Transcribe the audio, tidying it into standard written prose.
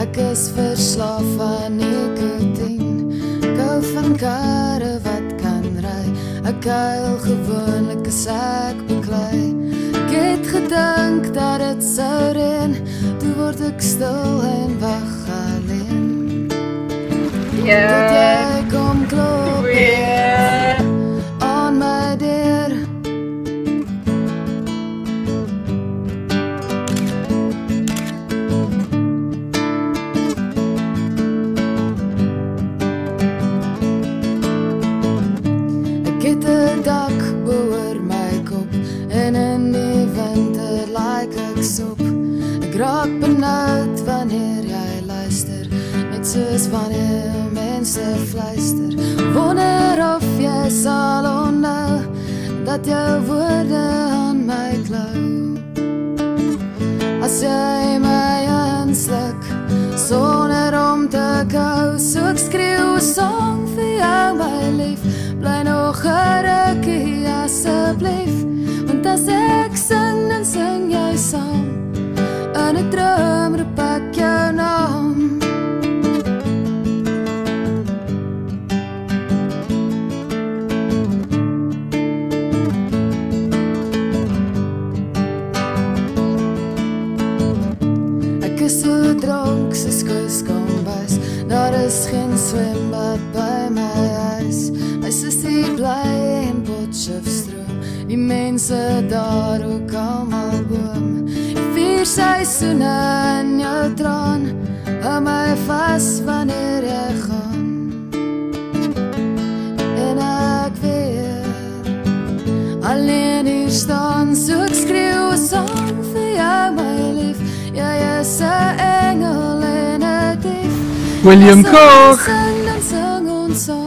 Ek is verslaaf aan nikotien. Ek hou van karre wat kan ry. Ek huil gewoonlik as ek beklei. Ek het gedink dat het sou reën, toe word ek stil en wag alleen. Tot jy kom klop aan my deur. Ek het 'n dak boor my kop en in die winter like ek sop. Ek raak benoud wanneer jy luister, net soos wanneer mense fluister. Wonder of jy sal onthou dat jou woorde aan my klou. As jy my aansluk sonder om te kou, so ek skreeu 'n sang vir jou my lief. Bly nog 'n rukkie asseblief, want as ek sing dan sing jy saam. In 'n droom roep ek jou naam. Ek is so dronk soos kuskombys, daar is geen swembad by my huis. My sussie bly in Potchefstroom, die mense daar ook almal boom. Die 4 seisoene in jou traan, hou my vas wanneer jy gaan. En ek weer alleen hier staan, so ek skreeu 'n sang vir jou my lief. Jy is 'n engel en 'n dief. William Koch. As ons sing, dan sing ons saam.